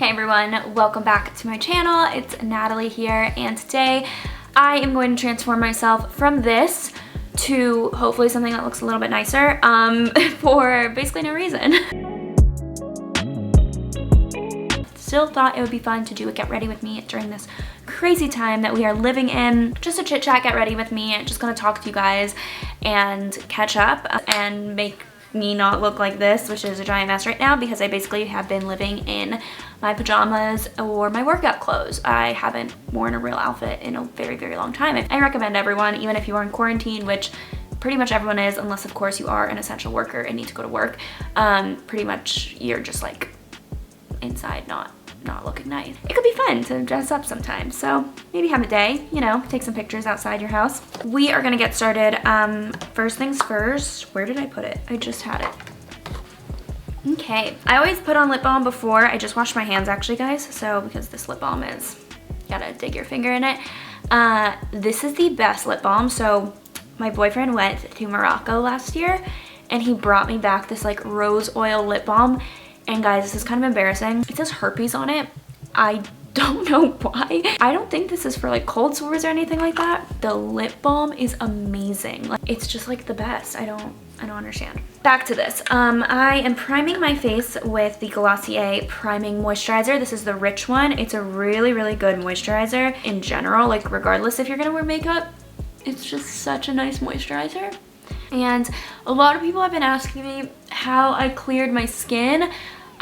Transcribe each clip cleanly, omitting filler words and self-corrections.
Hey everyone, welcome back to my channel. It's Natalie here, and today I am going to transform myself from this to hopefully something that looks a little bit nicer for basically no reason. Still thought it would be fun to do a get ready with me during this crazy time that we are living in. Just a chit chat get ready with me. Just gonna talk to you guys and catch up and make me not look like this, which is a giant mess right now because I basically have been living in my pajamas or my workout clothes. I haven't worn a real outfit in a very, very long time. I recommend everyone, even if you are in quarantine, which pretty much everyone is, unless of course you are an essential worker and need to go to work, pretty much you're just like inside not looking nice. It could be fun to dress up sometimes, so maybe have a day, you know, take some pictures outside your house. We are gonna get started. First things first, where did I put it? I just had it. Okay, I always put on lip balm before. I just washed my hands actually, guys, so because this lip balm is, you gotta dig your finger in it. This is the best lip balm. So my boyfriend went to Morocco last year and he brought me back this like rose oil lip balm. And guys, this is kind of embarrassing. It says herpes on it. I don't know why. I don't think this is for like cold sores or anything like that. The lip balm is amazing. Like, it's just like the best. I don't understand. Back to this. I am priming my face with the Glossier priming moisturizer. This is the rich one. It's a really, really good moisturizer in general, like regardless if you're gonna wear makeup. It's just such a nice moisturizer. And a lot of people have been asking me how I cleared my skin.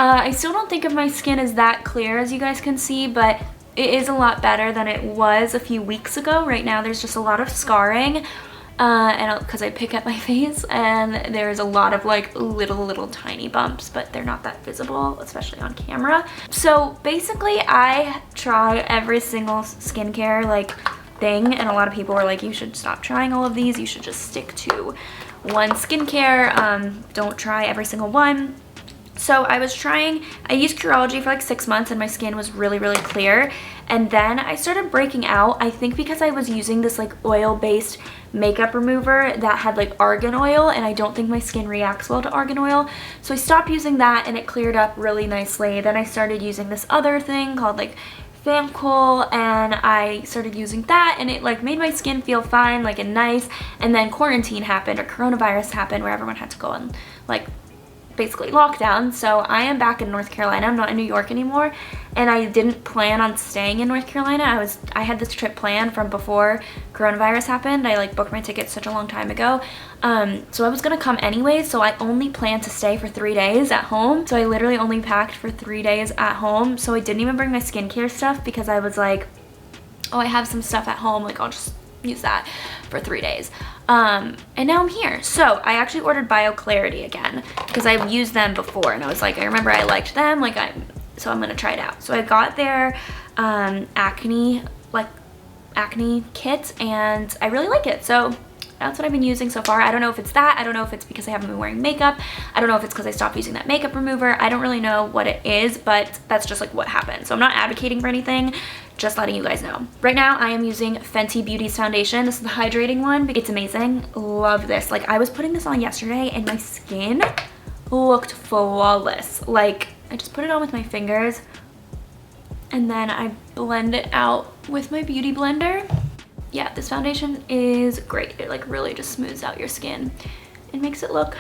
I still don't think of my skin as that clear, as you guys can see, but it is a lot better than it was a few weeks ago. Right now there's just a lot of scarring and because I pick at my face, and there's a lot of like little tiny bumps, but they're not that visible, especially on camera. So basically I try every single skincare like thing, and a lot of people were like, you should stop trying all of these, you should just stick to one skincare, don't try every single one. So I used Curology for like 6 months and my skin was really, really clear, and then I started breaking out, I think because I was using this like oil-based makeup remover that had like argan oil, and I don't think my skin reacts well to argan oil, so I stopped using that and it cleared up really nicely. Then I started using this other thing called like Cool, and I started using that and it like made my skin feel fine, like and nice. And then quarantine happened, or coronavirus happened, where everyone had to go on like basically lockdown. So I am back in North Carolina. I'm not in New York anymore, and I didn't plan on staying in North Carolina. I had this trip planned from before coronavirus happened. I like booked my tickets such a long time ago. So I was gonna come anyways, so I only planned to stay for 3 days at home. So I literally only packed for 3 days at home. So I didn't even bring my skincare stuff because I was like, oh, I have some stuff at home, like I'll just use that for 3 days. And now I'm here. So I actually ordered Bio Clarity again because I've used them before, and I was like, I remember I liked them, like so I'm gonna try it out. So I got their acne kit, and I really like it. So that's what I've been using so far. I don't know if it's that. I don't know if it's because I haven't been wearing makeup. I don't know if it's because I stopped using that makeup remover. I don't really know what it is, but that's just like what happened. So I'm not advocating for anything, just letting you guys know. Right now I am using Fenty Beauty's foundation. This is the hydrating one. It's amazing. Love this. Like I was putting this on yesterday and my skin looked flawless. Like I just put it on with my fingers and then I blend it out with my beauty blender. Yeah, this foundation is great. It like really just smooths out your skin and makes it look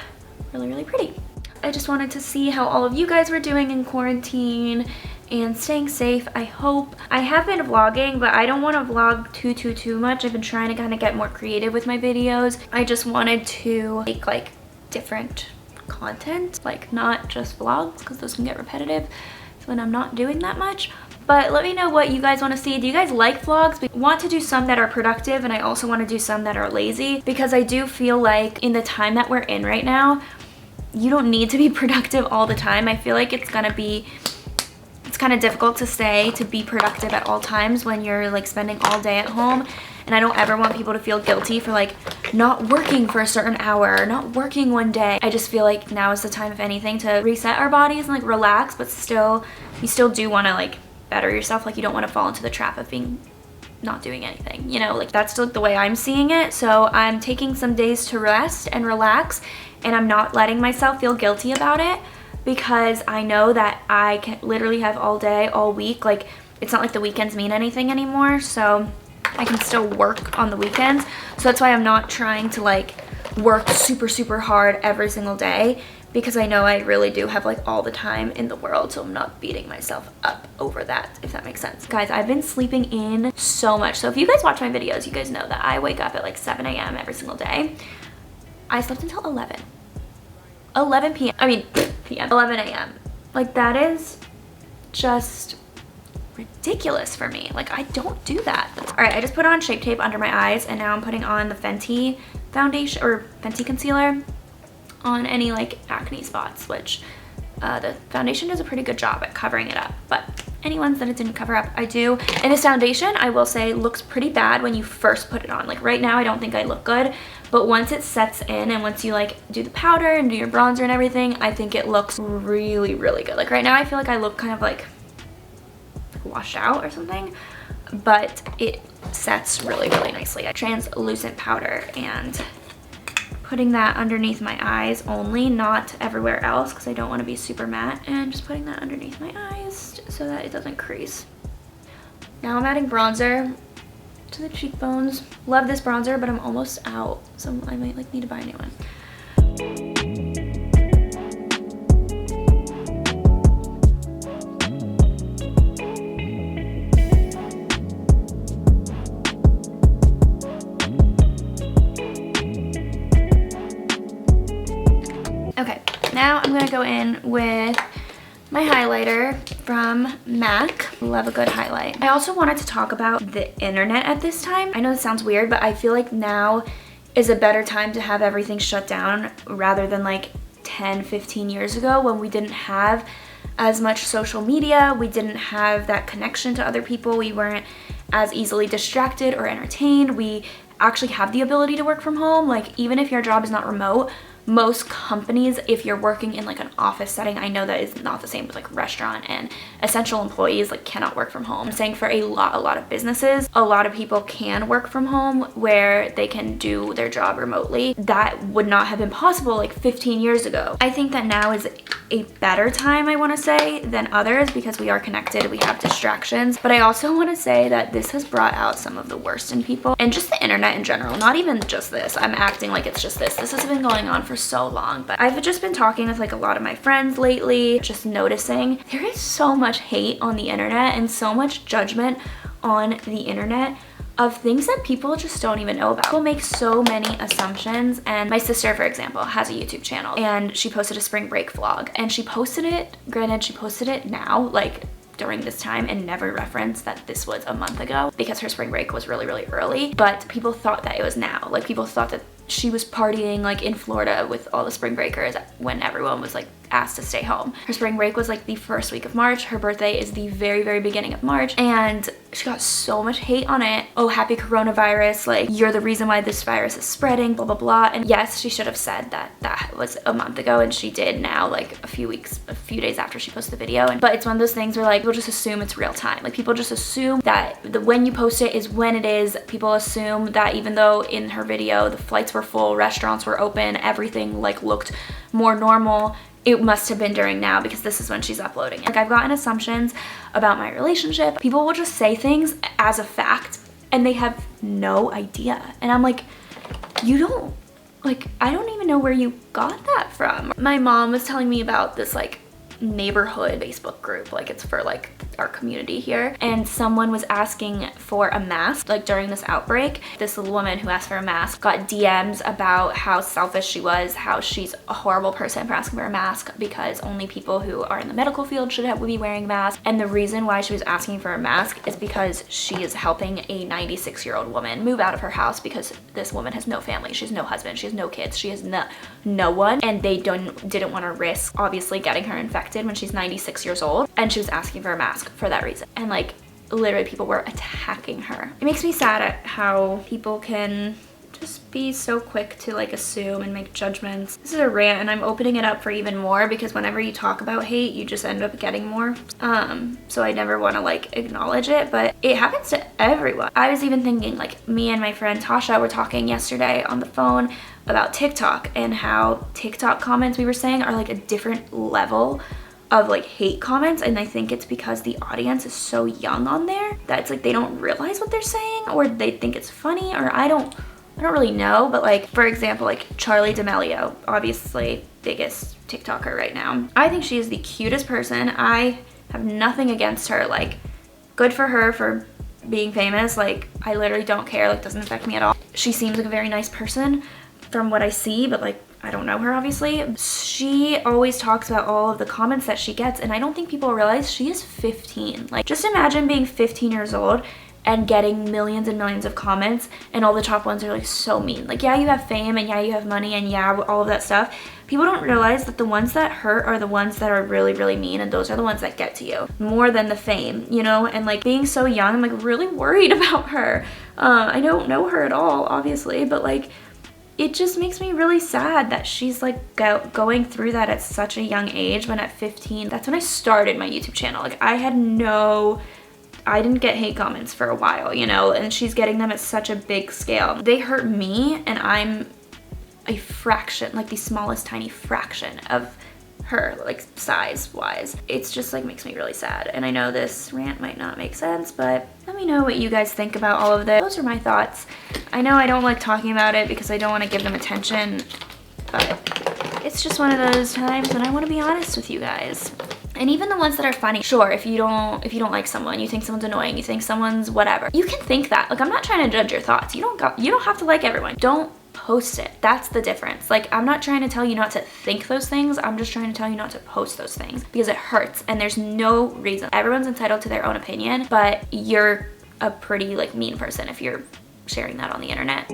really, really pretty. I just wanted to see how all of you guys were doing in quarantine and staying safe, I hope. I have been vlogging, but I don't want to vlog too much. I've been trying to kind of get more creative with my videos. I just wanted to make like different content, like not just vlogs, because those can get repetitive when I'm not doing that much. But let me know what you guys want to see. Do you guys like vlogs? I want to do some that are productive, and I also want to do some that are lazy, because I do feel like in the time that we're in right now, you don't need to be productive all the time. I feel like it's kind of difficult to be productive at all times when you're like spending all day at home. And I don't ever want people to feel guilty for like not working for a certain hour or not working one day. I just feel like now is the time, if anything, to reset our bodies and like relax, but you still do want to like better yourself. Like you don't want to fall into the trap of not doing anything, you know, like that's still the way I'm seeing it. So I'm taking some days to rest and relax, and I'm not letting myself feel guilty about it, because I know that I can literally have all day, all week. Like, it's not like the weekends mean anything anymore, so I can still work on the weekends. So that's why I'm not trying to like work super hard every single day, because I know I really do have like all the time in the world, so I'm not beating myself up over that, if that makes sense. Guys, I've been sleeping in so much. So if you guys watch my videos, you guys know that I wake up at like 7 a.m. every single day. I slept until 11 p.m. I mean, p.m. 11 a.m. Like, that is just ridiculous for me. Like, I don't do that. All right, I just put on Shape Tape under my eyes, and now I'm putting on the Fenty foundation or Fenty concealer on any like acne spots, which the foundation does a pretty good job at covering it up, but any ones that it didn't cover up, I do. And this foundation, I will say, looks pretty bad when you first put it on. Like, right now I don't think I look good, but once it sets in and once you like do the powder and do your bronzer and everything, I think it looks really good. Like, right now I feel like I look kind of like washed out or something, but it sets really nicely. A translucent powder, and putting that underneath my eyes only, not everywhere else, because I don't want to be super matte, and just putting that underneath my eyes so that it doesn't crease. Now I'm adding bronzer to the cheekbones. Love this bronzer, but I'm almost out, so I might like need to buy a new one. Okay, now I'm gonna go in with my highlighter from MAC. Love a good highlight. I also wanted to talk about the internet at this time. I know this sounds weird, but I feel like now is a better time to have everything shut down rather than like 10-15 years ago, when we didn't have as much social media, we didn't have that connection to other people, we weren't as easily distracted or entertained. We actually have the ability to work from home. Like, even if your job is not remote, most companies, if you're working in like an office setting, I know that is not the same with like restaurant and essential employees, like, cannot work from home. I'm saying for a lot of businesses, a lot of people can work from home where they can do their job remotely. That would not have been possible like 15 years ago. I think that now is a better time, I want to say, than others, because we are connected, we have distractions. But I also want to say that this has brought out some of the worst in people, and just the internet in general, not even just this. I'm acting like it's just this. This has been going on for so long, but I've just been talking with like a lot of my friends lately, just noticing there is so much hate on the internet and so much judgment on the internet of things that people just don't even know about. People make so many assumptions, and my sister, for example, has a YouTube channel, and she posted a spring break vlog, and she posted it, granted she posted it now, like during this time, and never referenced that this was a month ago, because her spring break was really early, but people thought that it was now. Like, people thought that she was partying like in Florida with all the spring breakers when everyone was like asked to stay home. Her spring break was like the first week of March. Her birthday is the very beginning of March, and she got so much hate on it. Oh, happy coronavirus, like, you're the reason why this virus is spreading, blah blah. And yes, she should have said that that was a month ago, and she did now, like a few days after she posted the video. But it's one of those things where like people just assume it's real time. Like, people just assume that when you post it is when it is. People assume that even though in her video the flights were full, restaurants were open, everything like looked more normal, it must have been during now, because this is when she's uploading it. Like, I've gotten assumptions about my relationship. People will just say things as a fact and they have no idea. And I'm like, you don't, like, I don't even know where you got that from. My mom was telling me about this like neighborhood Facebook group, like it's for like our community here, and someone was asking for a mask like during this outbreak. This little woman who asked for a mask got DMs about how selfish she was, how she's a horrible person for asking for a mask because only people who are in the medical field should be wearing masks. And the reason why she was asking for a mask is because she is helping a 96-year-old woman move out of her house, because this woman has no family, she has no husband, she has no kids, she has no one, and they didn't want to risk obviously getting her infected when she's 96 years old, and she was asking for a mask for that reason. And like, literally people were attacking her. It makes me sad at how people can just be so quick to like assume and make judgments. This is a rant and I'm opening it up for even more because whenever you talk about hate, you just end up getting more. So I never want to like acknowledge it, but it happens to everyone. I was even thinking, like, me and my friend Tasha were talking yesterday on the phone about TikTok and how TikTok comments, we were saying, are like a different level of like hate comments, and I think it's because the audience is so young on there that it's like they don't realize what they're saying, or they think it's funny, or I don't really know. But like, for example, like Charli D'Amelio, obviously biggest TikToker right now. I think she is the cutest person. I have nothing against her. Like, good for her for being famous. Like, I literally don't care. Like, doesn't affect me at all. She seems like a very nice person from what I see, but like, I don't know her obviously. She always talks about all of the comments that she gets, and I don't think people realize she is 15. Like, just imagine being 15 years old and getting millions and millions of comments, and all the top ones are like so mean. Like, yeah, you have fame, and yeah, you have money, and yeah, all of that stuff. People don't realize that the ones that hurt are the ones that are really, really mean, and those are the ones that get to you more than the fame, you know? And like, being so young, I'm like really worried about her. I don't know her at all, obviously, but like, it just makes me really sad that she's like going through that at such a young age, when at 15, that's when I started my YouTube channel. Like, I didn't get hate comments for a while, you know, and she's getting them at such a big scale. They hurt me, and I'm a fraction, like the smallest tiny fraction of her, like size wise. It's just like makes me really sad. And I know this rant might not make sense, but let me know what you guys think about all of this. Those are my thoughts. I know I don't like talking about it because I don't want to give them attention, but it's just one of those times when I want to be honest with you guys. And even the ones that are funny, sure, if you don't like someone, you think someone's annoying, you think someone's whatever, you can think that. Like, I'm not trying to judge your thoughts. You don't have to like everyone. Don't post it. That's the difference. Like, I'm not trying to tell you not to think those things. I'm just trying to tell you not to post those things because it hurts, and there's no reason. Everyone's entitled to their own opinion, but you're a pretty like mean person if you're sharing that on the internet.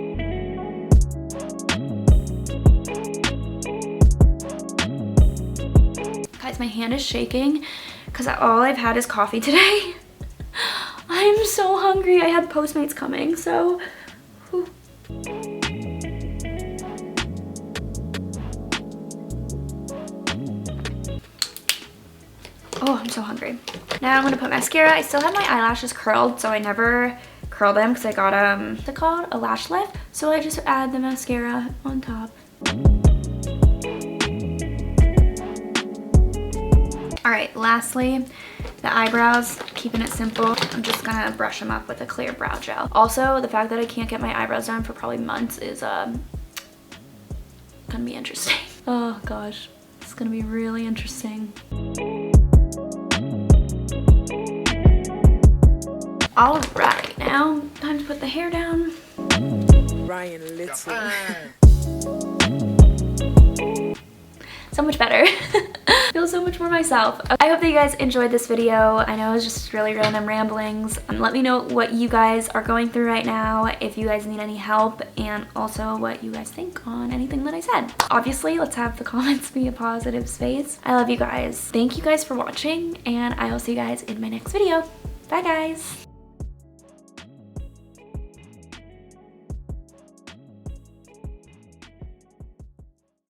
Guys, my hand is shaking because all I've had is coffee today. I'm so hungry. I had Postmates coming, so whew. Oh, I'm so hungry. Now I'm gonna put mascara. I still have my eyelashes curled, so I never curl them because I got what's it called? A lash lift. So I just add the mascara on top. All right, lastly, the eyebrows, keeping it simple. I'm just gonna brush them up with a clear brow gel. Also, the fact that I can't get my eyebrows done for probably months is gonna be interesting. Oh gosh, it's gonna be really interesting. All right, now time to put the hair down. Ryan Little. So much better. Feel so much more myself. I hope that you guys enjoyed this video. I know it was just really random ramblings. Let me know what you guys are going through right now, if you guys need any help, and also what you guys think on anything that I said. Obviously, let's have the comments be a positive space. I love you guys. Thank you guys for watching, and I will see you guys in my next video. Bye guys.